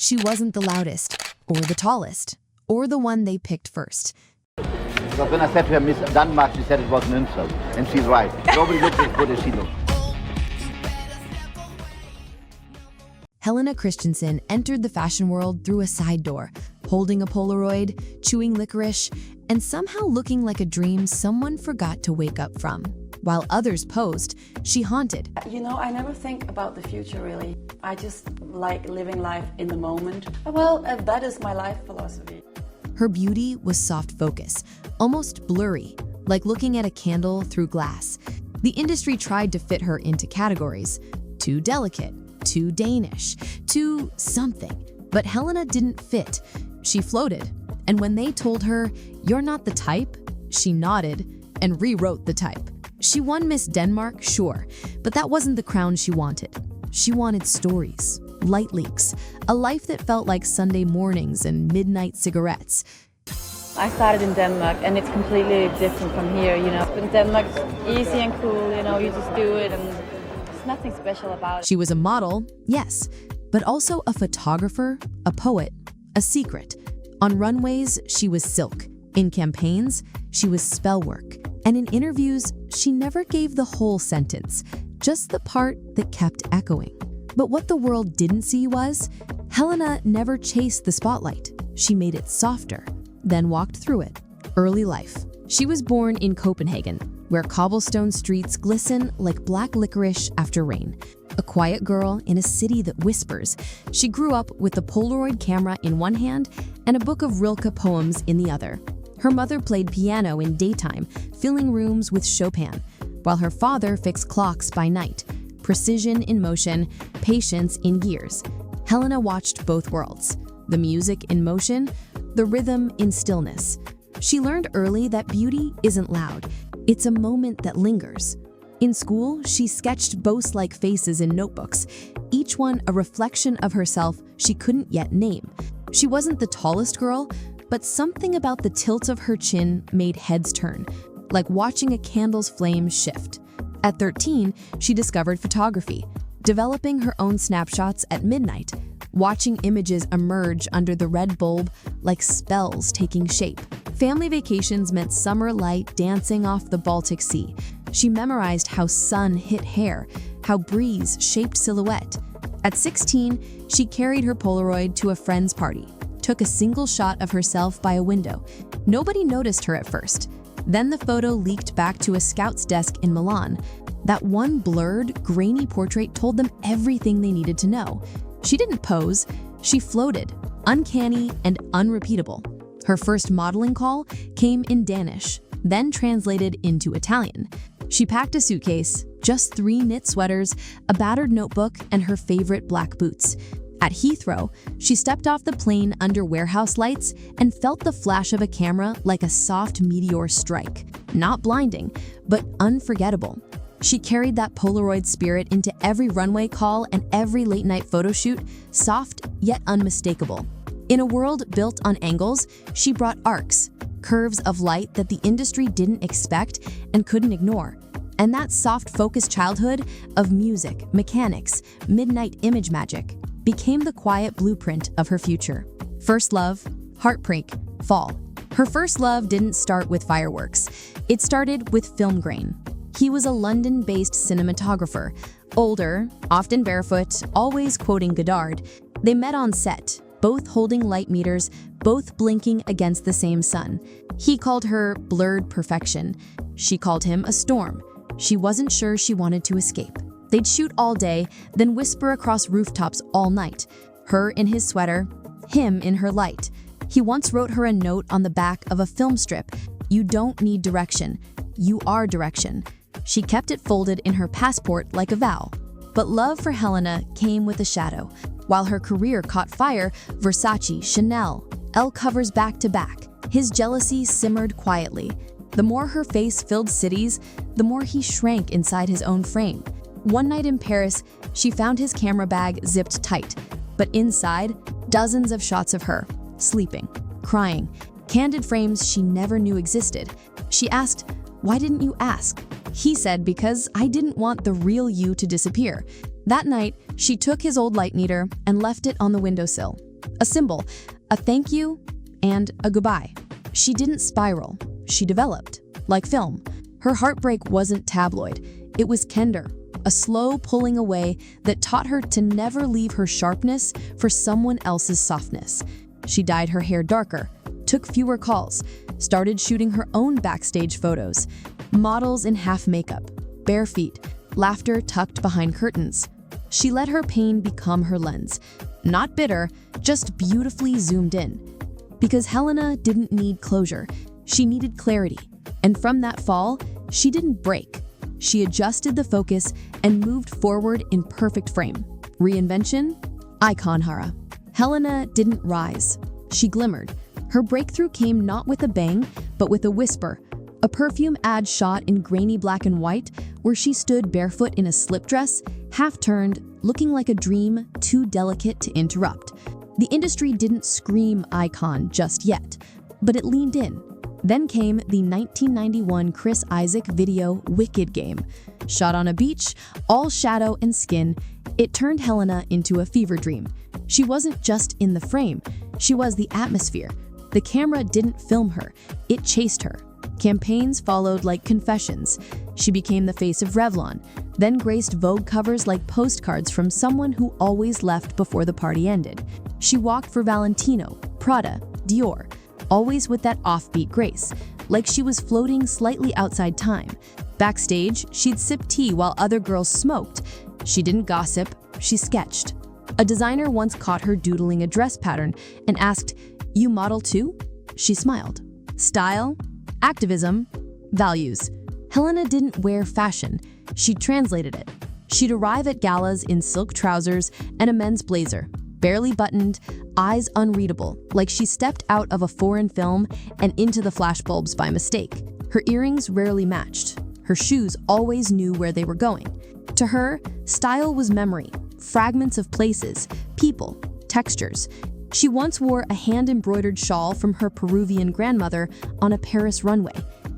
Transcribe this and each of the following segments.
She wasn't the loudest, or the tallest, or the one they picked first. But when I said to her, Miss Denmark, she said it was an insult. And she's right. Nobody looks as good as she looks. Helena Christensen entered the fashion world through a side door, holding a Polaroid, chewing licorice, and somehow looking like a dream someone forgot to wake up from. While others posed, she haunted. You know, I never think about the future, really. I just like living life in the moment. Well, that is my life philosophy. Her beauty was soft focus, almost blurry, like looking at a candle through glass. The industry tried to fit her into categories. Too delicate, too Danish, too something. But Helena didn't fit. She floated. And when they told her, "You're not the type," she nodded and rewrote the type. She won Miss Denmark, sure, but that wasn't the crown she wanted. She wanted stories, light leaks, a life that felt like Sunday mornings and midnight cigarettes. I started in Denmark, and it's completely different from here, you know. In Denmark, it's easy and cool, you know, you just do it, and there's nothing special about it. She was a model, yes, but also a photographer, a poet, a secret. On runways, she was silk. In campaigns, she was spell work. And in interviews, she never gave the whole sentence, just the part that kept echoing. But what the world didn't see was, Helena never chased the spotlight. She made it softer, then walked through it. Early life. She was born in Copenhagen, where cobblestone streets glisten like black licorice after rain. A quiet girl in a city that whispers. She grew up with a Polaroid camera in one hand and a book of Rilke poems in the other. Her mother played piano in daytime, filling rooms with Chopin, while her father fixed clocks by night. Precision in motion, patience in gears. Helena watched both worlds, the music in motion, the rhythm in stillness. She learned early that beauty isn't loud. It's a moment that lingers. In school, she sketched boast-like faces in notebooks, each one a reflection of herself she couldn't yet name. She wasn't the tallest girl, but something about the tilt of her chin made heads turn, like watching a candle's flame shift. At 13, she discovered photography, developing her own snapshots at midnight, watching images emerge under the red bulb like spells taking shape. Family vacations meant summer light dancing off the Baltic Sea. She memorized how sun hit hair, how breeze shaped silhouette. At 16, she carried her Polaroid to a friend's party, took a single shot of herself by a window. Nobody noticed her at first. Then the photo leaked back to a scout's desk in Milan. That one blurred, grainy portrait told them everything they needed to know. She didn't pose, she floated, uncanny and unrepeatable. Her first modeling call came in Danish, then translated into Italian. She packed a suitcase, just 3 knit sweaters, a battered notebook, and her favorite black boots. At Heathrow, she stepped off the plane under warehouse lights and felt the flash of a camera like a soft meteor strike. Not blinding, but unforgettable. She carried that Polaroid spirit into every runway call and every late-night photo shoot, soft yet unmistakable. In a world built on angles, she brought arcs, curves of light that the industry didn't expect and couldn't ignore. And that soft-focused childhood of music, mechanics, midnight image magic became the quiet blueprint of her future. First love, heartbreak, fall. Her first love didn't start with fireworks. It started with film grain. He was a London-based cinematographer, older, often barefoot, always quoting Godard. They met on set, both holding light meters, both blinking against the same sun. He called her blurred perfection. She called him a storm. She wasn't sure she wanted to escape. They'd shoot all day, then whisper across rooftops all night. Her in his sweater, him in her light. He once wrote her a note on the back of a film strip. "You don't need direction. You are direction." She kept it folded in her passport like a vow. But love for Helena came with a shadow. While her career caught fire, Versace, Chanel, Elle covers back to back. His jealousy simmered quietly. The more her face filled cities, the more he shrank inside his own frame. One night in Paris, she found his camera bag zipped tight, but inside, dozens of shots of her, sleeping, crying, candid frames she never knew existed. She asked, "Why didn't you ask?" He said, "Because I didn't want the real you to disappear." That night, she took his old light meter and left it on the windowsill. A symbol, a thank you, and a goodbye. She didn't spiral. She developed, like film. Her heartbreak wasn't tabloid. It was Kender, a slow pulling away that taught her to never leave her sharpness for someone else's softness. She dyed her hair darker, took fewer calls, started shooting her own backstage photos. Models in half makeup, bare feet, laughter tucked behind curtains. She let her pain become her lens. Not bitter, just beautifully zoomed in. Because Helena didn't need closure, she needed clarity. And from that fall, she didn't break. She adjusted the focus and moved forward in perfect frame. Reinvention? Icon Hara. Helena didn't rise. She glimmered. Her breakthrough came not with a bang, but with a whisper. A perfume ad shot in grainy black and white, where she stood barefoot in a slip dress, half-turned, looking like a dream too delicate to interrupt. The industry didn't scream icon just yet, but it leaned in. Then came the 1991 Chris Isaak video Wicked Game. Shot on a beach, all shadow and skin, it turned Helena into a fever dream. She wasn't just in the frame, she was the atmosphere. The camera didn't film her, it chased her. Campaigns followed like confessions. She became the face of Revlon, then graced Vogue covers like postcards from someone who always left before the party ended. She walked for Valentino, Prada, Dior, always with that offbeat grace, like she was floating slightly outside time. Backstage, she'd sip tea while other girls smoked. She didn't gossip, she sketched. A designer once caught her doodling a dress pattern and asked, "You model too?" She smiled. Style, activism, values. Helena didn't wear fashion, she translated it. She'd arrive at galas in silk trousers and a men's blazer, barely buttoned, eyes unreadable, like she stepped out of a foreign film and into the flashbulbs by mistake. Her earrings rarely matched. Her shoes always knew where they were going. To her, style was memory, fragments of places, people, textures. She once wore a hand-embroidered shawl from her Peruvian grandmother on a Paris runway.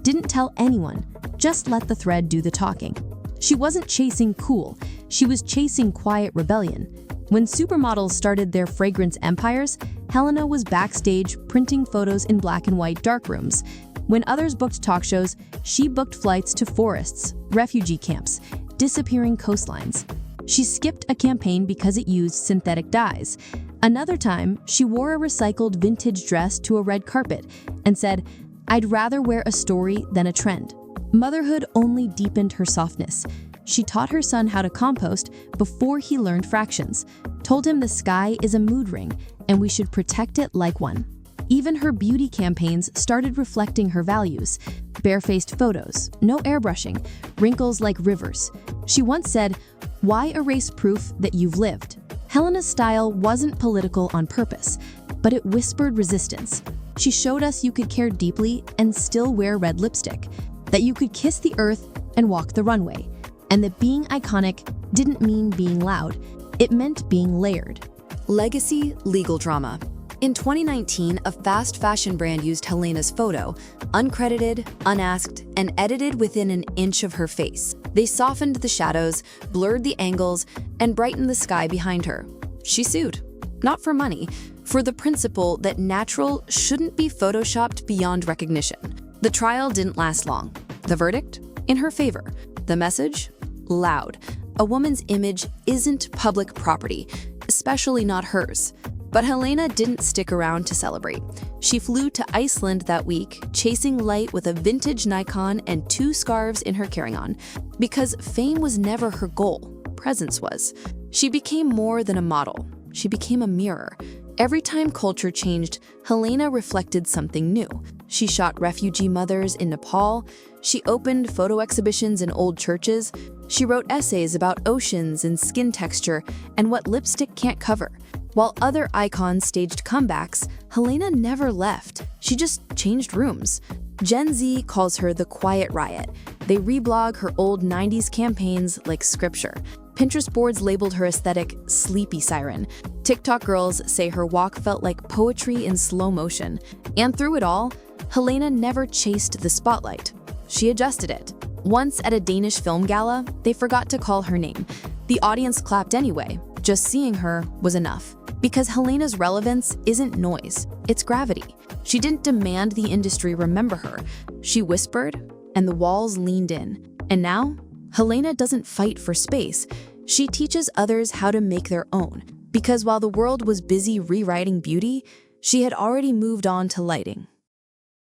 Didn't tell anyone, just let the thread do the talking. She wasn't chasing cool, she was chasing quiet rebellion. When supermodels started their fragrance empires, Helena was backstage printing photos in black and white darkrooms. When others booked talk shows, she booked flights to forests, refugee camps, disappearing coastlines. She skipped a campaign because it used synthetic dyes. Another time, she wore a recycled vintage dress to a red carpet and said, "I'd rather wear a story than a trend." Motherhood only deepened her softness. She taught her son how to compost before he learned fractions, told him the sky is a mood ring and we should protect it like one. Even her beauty campaigns started reflecting her values. Barefaced photos, no airbrushing, wrinkles like rivers. She once said, "Why erase proof that you've lived?" Helena's style wasn't political on purpose, but it whispered resistance. She showed us you could care deeply and still wear red lipstick, that you could kiss the earth and walk the runway, and that being iconic didn't mean being loud, it meant being layered. Legacy legal drama. In 2019, a fast fashion brand used Helena's photo, uncredited, unasked, and edited within an inch of her face. They softened the shadows, blurred the angles, and brightened the sky behind her. She sued, not for money, for the principle that natural shouldn't be photoshopped beyond recognition. The trial didn't last long. The verdict? In her favor. The message? Loud. A woman's image isn't public property, especially not hers. But Helena didn't stick around to celebrate. She flew to Iceland that week, chasing light with a vintage Nikon and 2 scarves in her carry-on. Because fame was never her goal, presence was. She became more than a model. She became a mirror. Every time culture changed, Helena reflected something new. She shot refugee mothers in Nepal. She opened photo exhibitions in old churches. She wrote essays about oceans and skin texture and what lipstick can't cover. While other icons staged comebacks, Helena never left. She just changed rooms. Gen Z calls her the Quiet Riot. They reblog her old 90s campaigns like scripture. Pinterest boards labeled her aesthetic Sleepy Siren. TikTok girls say her walk felt like poetry in slow motion. And through it all, Helena never chased the spotlight. She adjusted it. Once at a Danish film gala, they forgot to call her name. The audience clapped anyway. Just seeing her was enough. Because Helena's relevance isn't noise, it's gravity. She didn't demand the industry remember her. She whispered, and the walls leaned in. And now, Helena doesn't fight for space. She teaches others how to make their own. Because while the world was busy rewriting beauty, she had already moved on to lighting.